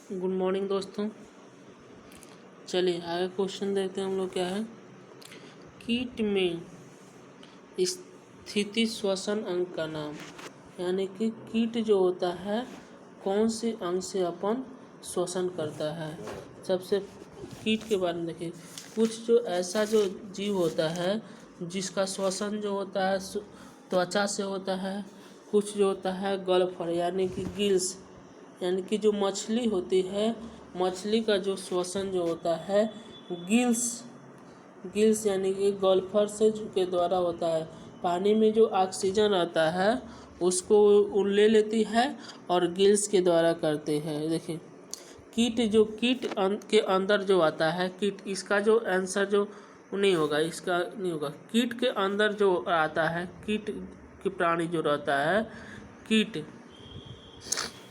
Good morning दोस्तों। चलिए आगे क्वेश्चन देखते हैं हम लोग क्या है। कीट में स्थिति श्वसन अंग का नाम, यानी कि कीट जो होता है कौन से अंग से अपन श्वसन करता है। सबसे कीट के बारे में देखिए, कुछ जो ऐसा जो जीव होता है जिसका श्वसन जो होता है त्वचा से होता है, कुछ जो होता है गलफड़ यानी कि गिल्स, यानी कि जो मछली होती है, मछली का जो श्वसन जो होता है गिल्स यानी कि गल्फर से के द्वारा होता है। पानी में जो ऑक्सीजन रहता है उसको वो ले लेती है और गिल्स के द्वारा करते हैं। देखिए कीट के अंदर जो आता है कीट, इसका जो आंसर जो नहीं होगा, इसका नहीं होगा। कीट के अंदर जो आता है, कीट के प्राणी जो रहता है,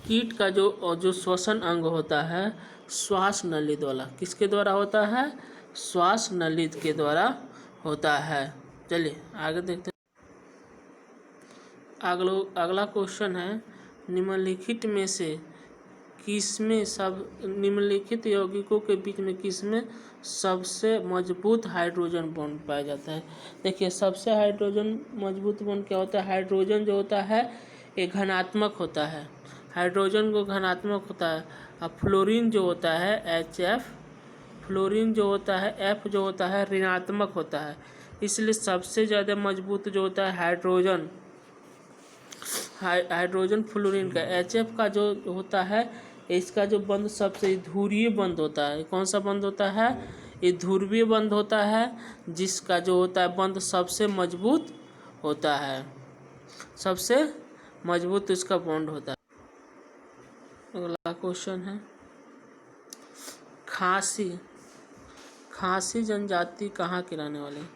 कीट का जो श्वसन अंग होता है श्वास नलित वाला, किसके द्वारा होता है? श्वास नलित के द्वारा होता है। चलिए आगे देखते हैं। अगला क्वेश्चन है, निम्नलिखित में से किसमें निम्नलिखित यौगिकों के बीच में किसमें सबसे मजबूत हाइड्रोजन बॉन्ड पाया जाता है। देखिए सबसे हाइड्रोजन मजबूत बॉन्ड क्या होता है? हाइड्रोजन जो होता है एक घनात्मक होता है, हाइड्रोजन को घनात्मक होता है। अब फ्लोरीन जो होता है HF, फ्लोरीन जो होता है F जो होता है ऋणात्मक होता है। इसलिए सबसे ज़्यादा मजबूत जो होता है हाइड्रोजन फ्लोरीन का। HF का जो होता है इसका जो बंध सबसे ध्रुवीय बंध होता है। कौन सा बंध होता है? ये ध्रुवीय बंध होता है, जिसका जो होता है बंध सबसे मजबूत होता है, सबसे मजबूत इसका बॉन्ड होता है। अगला क्वेश्चन है, खासी जनजाति कहाँ के रहने वाले हैं।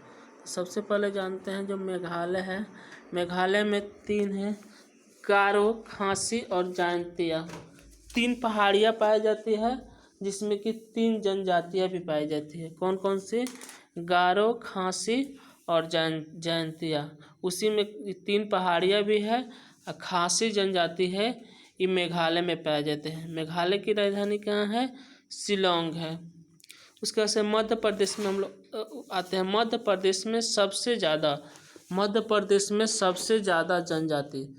सबसे पहले जानते हैं जो मेघालय है, मेघालय में 3 है, गारो, खासी और जयंतिया। 3 पहाड़ियाँ पाई जाती है जिसमें कि 3 जनजातियाँ भी पाई जाती है। कौन कौन सी? गारो, खासी और जयंतिया। उसी में 3 पहाड़ियाँ भी है और खासी जनजाति है, ये मेघालय में पाए जाते हैं। मेघालय की राजधानी कहाँ है? शिलोंग है। उसके बाद से मध्य प्रदेश में हम लोग आते हैं। मध्य प्रदेश में सबसे ज़्यादा जनजाति,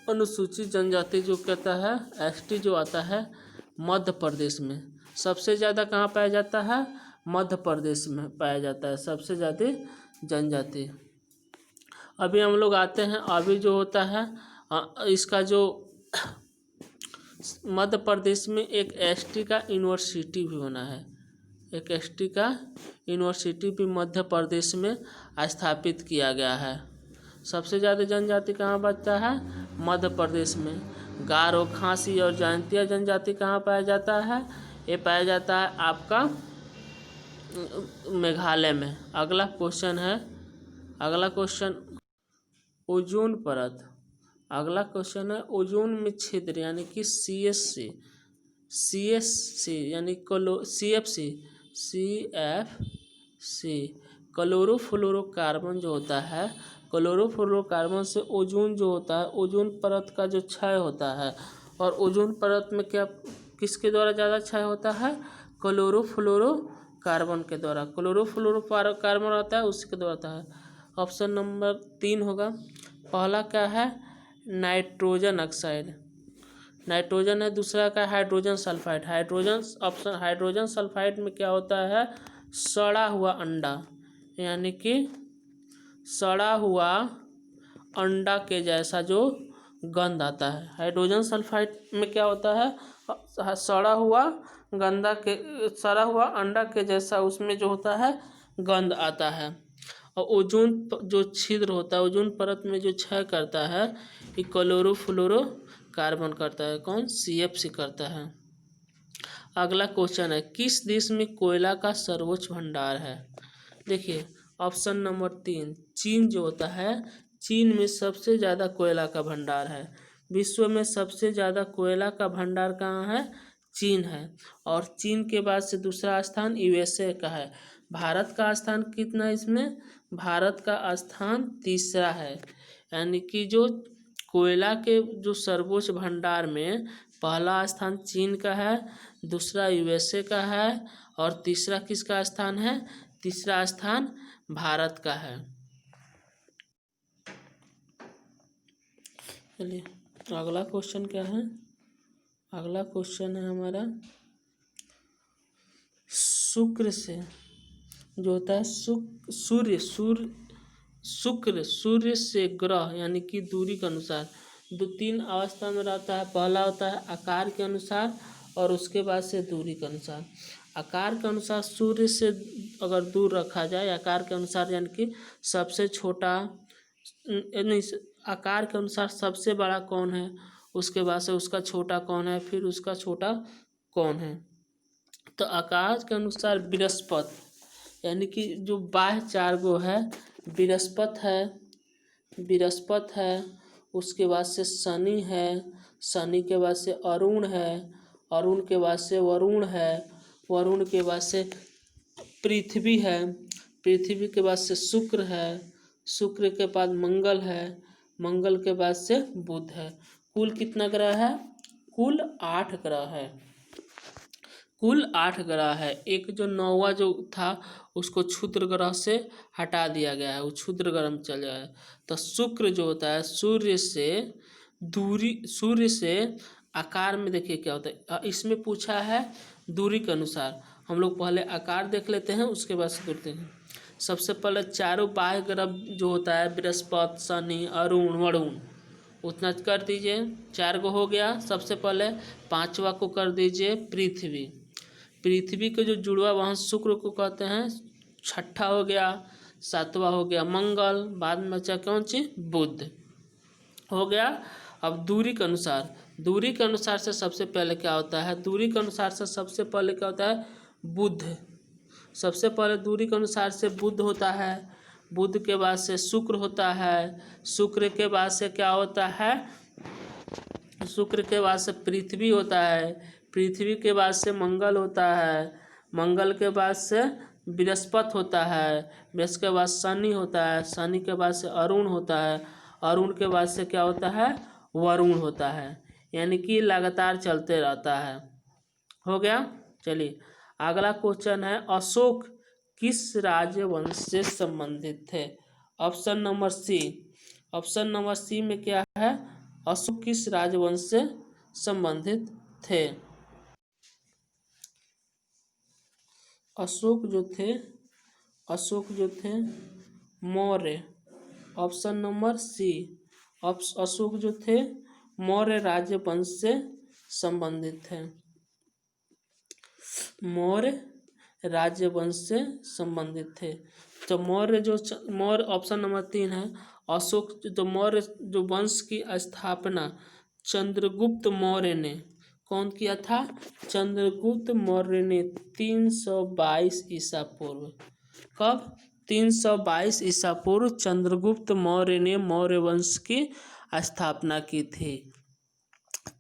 अनुसूचित जनजाति जो कहता है ST जो आता है मध्य प्रदेश में सबसे ज़्यादा कहाँ पाया जाता है? मध्य प्रदेश में पाया जाता है सबसे ज़्यादा जनजाति। अभी हम लोग आते हैं, अभी जो होता है इसका जो मध्य प्रदेश में एक ST का यूनिवर्सिटी भी बना है, एक ST का यूनिवर्सिटी भी मध्य प्रदेश में स्थापित किया गया है। सबसे ज़्यादा जनजाति कहाँ बचता है? मध्य प्रदेश में। गारो, खासी और जयंतिया जनजाति कहाँ पाया जाता है? ये पाया जाता है आपका मेघालय में। अगला क्वेश्चन ओजोन परत। अगला क्वेश्चन है ओजोन में छिद्र यानी कि CFC यानी CFC क्लोरोफ्लोरोकार्बन जो होता है, क्लोरोफ्लोरोकार्बन से ओजोन जो होता है, ओजोन परत का जो क्षय होता है। और ओजोन परत में क्या किसके द्वारा ज़्यादा क्षय होता है? क्लोरोफ्लोरोकार्बन के द्वारा। क्लोरोफ्लोरोकार्बन आता है उसके द्वारा होता है। ऑप्शन नंबर 3 होगा। पहला क्या है? नाइट्रोजन ऑक्साइड, नाइट्रोजन है। दूसरा का हाइड्रोजन सल्फाइड। हाइड्रोजन सल्फाइड में क्या होता है? सड़ा हुआ अंडा, यानी कि सड़ा हुआ अंडा के जैसा जो गंध आता है। हाइड्रोजन सल्फाइड में क्या होता है? सड़ा हुआ अंडा के जैसा उसमें जो होता है गंध आता है। और ओजोन जो छिद्र होता है, ओजोन परत में जो क्षय करता है, ये क्लोरोफ्लोरोकार्बन करता है। कौन? CFC करता है। अगला क्वेश्चन है, किस देश में कोयला का सर्वोच्च भंडार है? देखिए ऑप्शन नंबर 3, चीन जो होता है, चीन में सबसे ज़्यादा कोयला का भंडार है। विश्व में सबसे ज़्यादा कोयला का भंडार कहाँ है? चीन है। और चीन के बाद से दूसरा स्थान USA का है। भारत का स्थान कितना है इसमें? भारत का स्थान 3रा है। यानी कि जो कोयला के जो सर्वोच्च भंडार में पहला स्थान चीन का है, दूसरा यूएसए का है और तीसरा किसका स्थान है? तीसरा स्थान भारत का है। चलिए अगला क्वेश्चन क्या है? अगला क्वेश्चन है हमारा शुक्र से जो होता है सूर्य से ग्रह यानी कि दूरी के अनुसार 2-3 अवस्था में रहता है। पहला होता है आकार के अनुसार और उसके बाद से दूरी के अनुसार। आकार के अनुसार सूर्य से अगर दूर रखा जाए, आकार के अनुसार यानी कि सबसे छोटा नहीं, आकार के अनुसार सबसे बड़ा कौन है, उसके बाद से उसका छोटा कौन है, फिर उसका छोटा कौन है। तो आकार के अनुसार बृहस्पति यानी कि जो बाह्य 4 गो है, बृहस्पति है, उसके बाद से शनि है, शनि के बाद से अरुण है, अरुण के बाद से वरुण है, वरुण के बाद से पृथ्वी है, पृथ्वी के बाद से शुक्र है, शुक्र के बाद मंगल है, मंगल के बाद से बुध है। कुल कितना ग्रह है? कुल 8 ग्रह है। कुल 8 ग्रह है। एक जो 9वां जो था उसको क्षुद्र ग्रह से हटा दिया गया है, वो क्षुद्र ग्रह में चल गया है। तो शुक्र जो होता है सूर्य से आकार में देखिए क्या होता है, इसमें पूछा है दूरी के अनुसार। हम लोग पहले आकार देख लेते हैं, उसके बाद से देखते हैं। सबसे पहले चारों बाह्य ग्रह जो होता है बृहस्पति, शनि, अरुण, वरुण, उतना कर दीजिए, 4 गो हो गया। सबसे पहले 5वां को कर दीजिए पृथ्वी। पृथ्वी के जो जुड़वा वहाँ शुक्र को कहते हैं, 6ठा हो गया। 7वां हो गया मंगल, बाद में बचा कौन सी? बुध हो गया। अब दूरी के अनुसार से सबसे पहले क्या होता है? दूरी के अनुसार से सबसे पहले क्या होता है? बुध। सबसे पहले दूरी के अनुसार से बुध होता है, बुध के बाद से शुक्र होता है, शुक्र के बाद से क्या होता है? शुक्र के बाद से पृथ्वी होता है, पृथ्वी के बाद से मंगल होता है, मंगल के बाद से बृहस्पति होता है, बृहस्पति के बाद शनि होता है, शनि के बाद से अरुण होता है, अरुण के बाद से क्या होता है? वरुण होता है। यानी कि लगातार चलते रहता है। हो गया। चलिए अगला क्वेश्चन है अशोक किस राजवंश से संबंधित थे? ऑप्शन नंबर सी में क्या है? अशोक किस राजवंश से संबंधित थे? अशोक जो थे Maurya. Option number C, Ashok जो थे मौर्य राजवंश से संबंधित थे, मौर्य राजवंश से संबंधित थे। तो मौर्य ऑप्शन नंबर 3 है। अशोक जो मौर्य जो वंश की स्थापना चंद्रगुप्त मौर्य ने कौन किया था? चंद्रगुप्त मौर्य ने 322 ईसा पूर्व। कब? 322 ईसा पूर्व चंद्रगुप्त मौर्य ने मौर्य वंश की स्थापना की थी।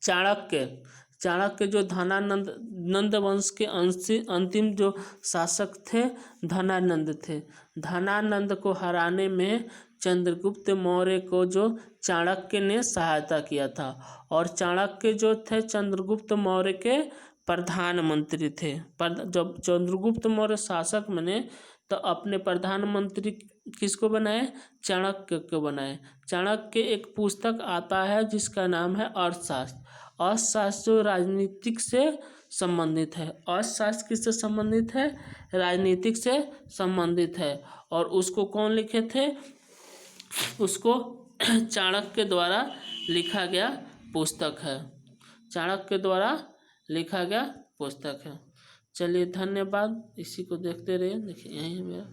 चाणक्य जो धनानंद वंश के अंतिम जो शासक थे धनानंद थे। धनानंद को हराने में चंद्रगुप्त मौर्य को जो चाणक्य ने सहायता किया था, और चाणक्य जो थे चंद्रगुप्त मौर्य के प्रधानमंत्री थे। जब चंद्रगुप्त मौर्य शासक बने तो अपने प्रधानमंत्री किसको बनाए? चाणक्य को बनाए। चाणक्य एक पुस्तक आता है जिसका नाम है अर्थशास्त्र। अर्थशास्त्र जो राजनीतिक से संबंधित है। अर्थशास्त्र किससे संबंधित है? राजनीतिक से संबंधित है। और उसको कौन लिखे थे? उसको चाणक्य द्वारा लिखा गया पुस्तक है। चाणक्य द्वारा लिखा गया पुस्तक है। चलिए धन्यवाद। इसी को देखते रहिए। देखिए यहीं है मेरा